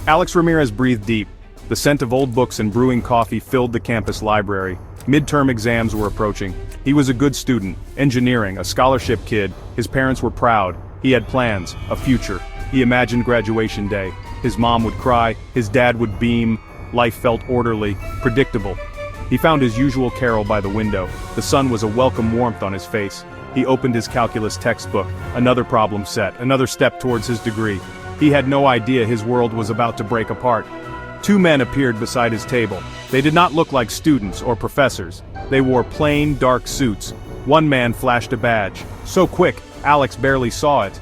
Alex Ramirez breathed deep. The scent of old books and brewing coffee filled the campus library. Midterm exams were approaching. He was a good student, engineering, a scholarship kid. His parents were proud. He had plans, a future. He imagined graduation day. His mom would cry, his dad would beam. Life felt orderly, predictable. He found his usual carrel by the window. The sun was a welcome warmth on his face. He opened his calculus textbook. Another problem set, another step towards his degree. He had no idea his world was about to break apart. Two men appeared beside his table. They did not look like students or professors. They wore plain, dark suits. One man flashed a badge. So quick, Alex barely saw it.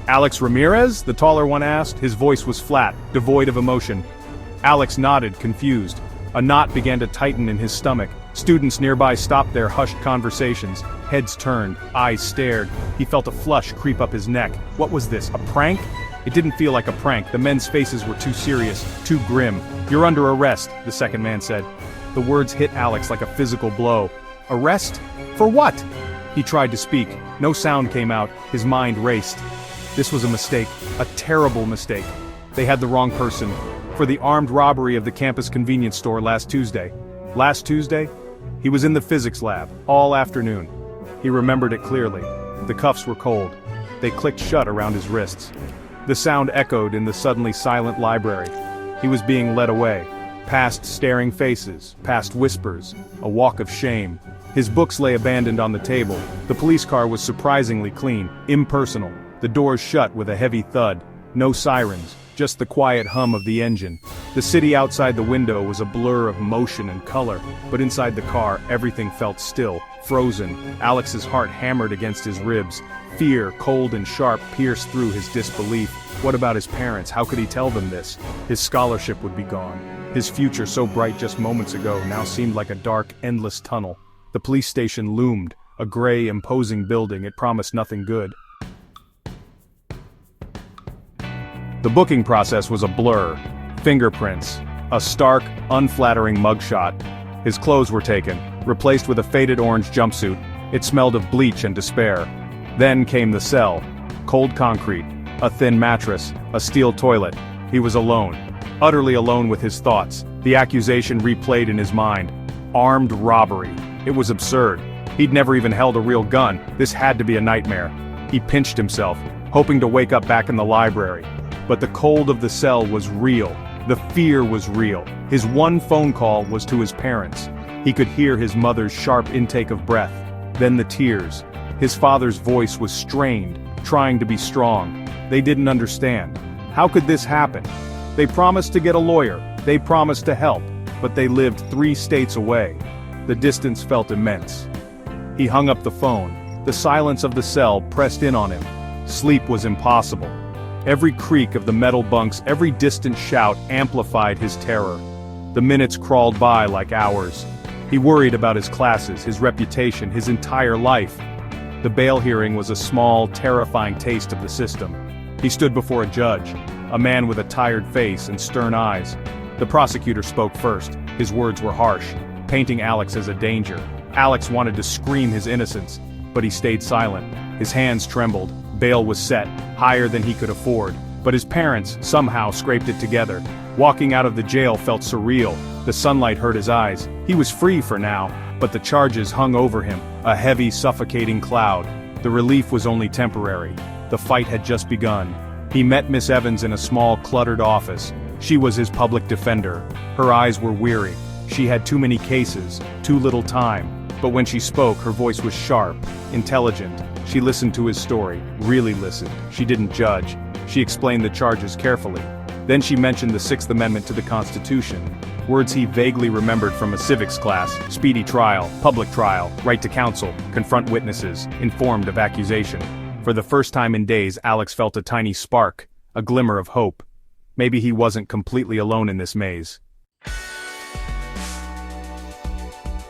"Alex Ramirez?" the taller one asked. His voice was flat, devoid of emotion. Alex nodded, confused. A knot began to tighten in his stomach. Students nearby stopped their hushed conversations. Heads turned, eyes stared. He felt a flush creep up his neck. What was this, a prank? It didn't feel like a prank. The men's faces were too serious, too grim. "You're under arrest," the second man said. The words hit Alex like a physical blow. Arrest? For what? He tried to speak. No sound came out. His mind raced. This was a mistake. A terrible mistake. They had the wrong person. For the armed robbery of the campus convenience store last Tuesday. Last Tuesday? He was in the physics lab, all afternoon. He remembered it clearly. The cuffs were cold. They clicked shut around his wrists. The sound echoed in the suddenly silent library. He was being led away. Past staring faces, past whispers, a walk of shame. His books lay abandoned on the table. The police car was surprisingly clean, impersonal. The doors shut with a heavy thud. No sirens, just the quiet hum of the engine. The city outside the window was a blur of motion and color, but inside the car, everything felt still, frozen. Alex's heart hammered against his ribs. Fear, cold and sharp, pierced through his disbelief. What about his parents? How could he tell them this? His scholarship would be gone. His future, so bright just moments ago, now seemed like a dark, endless tunnel. The police station loomed, a gray, imposing building. It promised nothing good. The booking process was a blur. Fingerprints. A stark, unflattering mugshot. His clothes were taken, replaced with a faded orange jumpsuit. It smelled of bleach and despair. Then came the cell. Cold concrete. A thin mattress. A steel toilet. He was alone. Utterly alone with his thoughts. The accusation replayed in his mind. Armed robbery. It was absurd. He'd never even held a real gun. This had to be a nightmare. He pinched himself, hoping to wake up back in the library. But the cold of the cell was real. The fear was real. His one phone call was to his parents. He could hear his mother's sharp intake of breath. Then the tears. His father's voice was strained, trying to be strong. They didn't understand. How could this happen? They promised to get a lawyer. They promised to help. But they lived 3 states away. The distance felt immense. He hung up the phone. The silence of the cell pressed in on him. Sleep was impossible. Every creak of the metal bunks, every distant shout amplified his terror. The minutes crawled by like hours. He worried about his classes, his reputation, his entire life. The bail hearing was a small, terrifying taste of the system. He stood before a judge, a man with a tired face and stern eyes. The prosecutor spoke first. His words were harsh, painting Alex as a danger. Alex wanted to scream his innocence, but he stayed silent. His hands trembled. Bail was set, higher than he could afford, but his parents somehow scraped it together. Walking out of the jail felt surreal. The sunlight hurt his eyes. He was free for now, but the charges hung over him, a heavy, suffocating cloud. The relief was only temporary. The fight had just begun. He met Miss Evans in a small, cluttered office. She was his public defender. Her eyes were weary. She had too many cases, too little time. But when she spoke, her voice was sharp, intelligent. She listened to his story, really listened. She didn't judge. She explained the charges carefully. Then she mentioned the 6th Amendment to the Constitution, words he vaguely remembered from a civics class: speedy trial, public trial, right to counsel, confront witnesses, informed of accusation. For the first time in days, Alex felt a tiny spark, a glimmer of hope. Maybe he wasn't completely alone in this maze.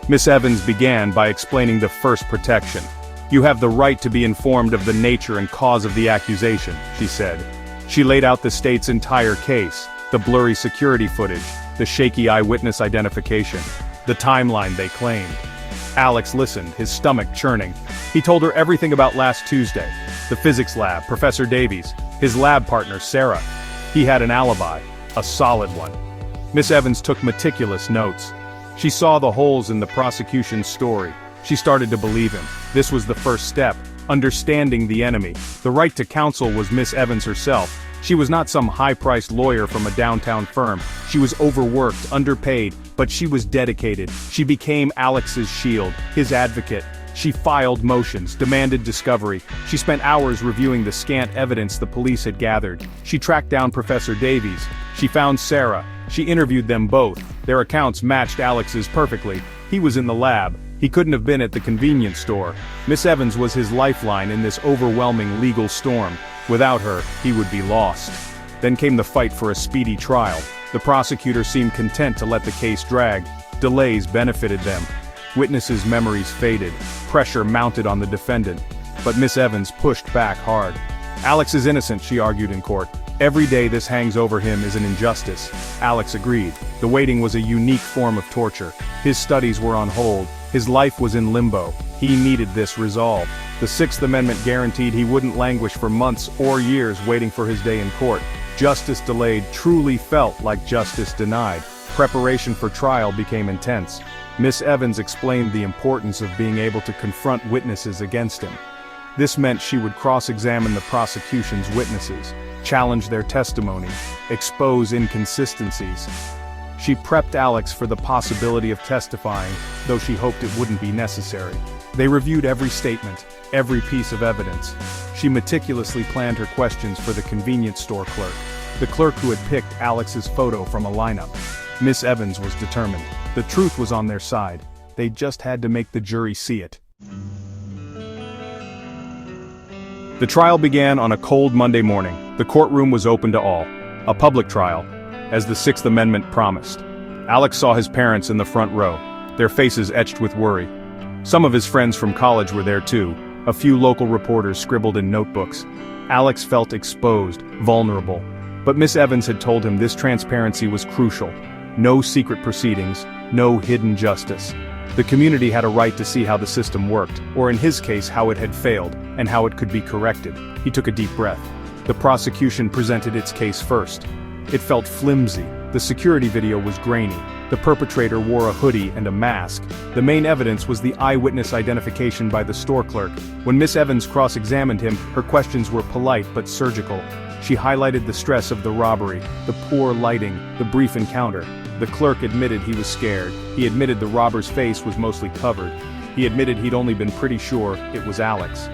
Miss Evans began by explaining the first protection. "You have the right to be informed of the nature and cause of the accusation," she said. She laid out the state's entire case, the blurry security footage, the shaky eyewitness identification, the timeline they claimed. Alex listened, his stomach churning. He told her everything about last Tuesday, the physics lab, Professor Davies, his lab partner Sarah. He had an alibi. a solid one. Miss Evans took meticulous notes. She saw the holes in the prosecution's story. She started to believe him. This was the first step, understanding the enemy. The right to counsel was Miss Evans herself. She was not some high-priced lawyer from a downtown firm. She was overworked, underpaid, but she was dedicated. She became Alex's shield, his advocate. She filed motions, demanded discovery. She spent hours reviewing the scant evidence the police had gathered. She tracked down Professor Davies. She found Sarah. She interviewed them both. Their accounts matched Alex's perfectly. He was in the lab. He couldn't have been at the convenience store. Miss Evans was his lifeline in this overwhelming legal storm. Without her, he would be lost. Then came the fight for a speedy trial. The prosecutor seemed content to let the case drag. Delays benefited them. Witnesses' memories faded. Pressure mounted on the defendant. But Miss Evans pushed back hard. Alex is innocent, she argued in court. Every day this hangs over him is an injustice. Alex agreed. The waiting was a unique form of torture. His studies were on hold. His life was in limbo. He needed this resolve. The Sixth Amendment guaranteed he wouldn't languish for months or years waiting for his day in court. Justice delayed truly felt like justice denied. Preparation for trial became intense. Miss Evans explained the importance of being able to confront witnesses against him. This meant she would cross-examine the prosecution's witnesses, challenge their testimony, expose inconsistencies. She prepped Alex for the possibility of testifying, though she hoped it wouldn't be necessary. They reviewed every statement, every piece of evidence. She meticulously planned her questions for the convenience store clerk, the clerk who had picked Alex's photo from a lineup. Miss Evans was determined. The truth was on their side. They just had to make the jury see it. The trial began on a cold Monday morning. The courtroom was open to all. A public trial, as the Sixth Amendment promised. Alex saw his parents in the front row, their faces etched with worry. Some of his friends from college were there too. A few local reporters scribbled in notebooks. Alex felt exposed, vulnerable. But Miss Evans had told him this transparency was crucial. No secret proceedings, no hidden justice. The community had a right to see how the system worked, or in his case how it had failed, and how it could be corrected. He took a deep breath. The prosecution presented its case first. It felt flimsy. The security video was grainy. The perpetrator wore a hoodie and a mask. The main evidence was the eyewitness identification by the store clerk. When Miss Evans cross-examined him, her questions were polite but surgical. She highlighted the stress of the robbery, the poor lighting, the brief encounter. The clerk admitted he was scared. He admitted the robber's face was mostly covered. He admitted he'd only been pretty sure it was Alex.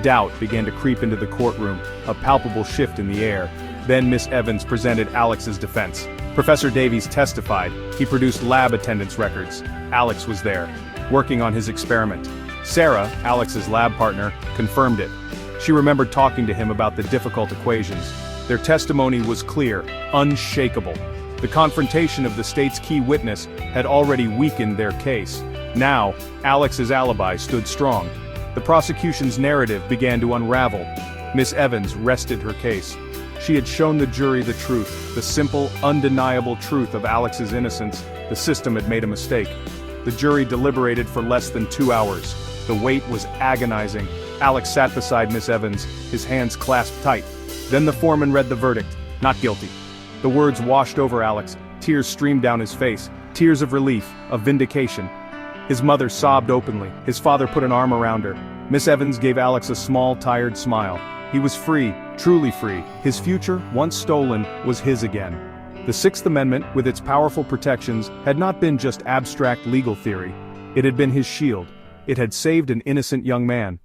Doubt began to creep into the courtroom, a palpable shift in the air. Then Miss Evans presented Alex's defense. Professor Davies testified. He produced lab attendance records. Alex was there, working on his experiment. Sarah, Alex's lab partner, confirmed it. She remembered talking to him about the difficult equations. Their testimony was clear, unshakable. The confrontation of the state's key witness had already weakened their case. Now, Alex's alibi stood strong. The prosecution's narrative began to unravel. Miss Evans rested her case. She had shown the jury the truth, the simple, undeniable truth of Alex's innocence. The system had made a mistake. The jury deliberated for less than 2 hours. The wait was agonizing. Alex sat beside Miss Evans, his hands clasped tight. Then the foreman read the verdict, not guilty. The words washed over Alex. Tears streamed down his face, tears of relief, of vindication. His mother sobbed openly. His father put an arm around her. Miss Evans gave Alex a small, tired smile. He was free, truly free. His future, once stolen, was his again. The Sixth Amendment, with its powerful protections, had not been just abstract legal theory. It had been his shield. It had saved an innocent young man.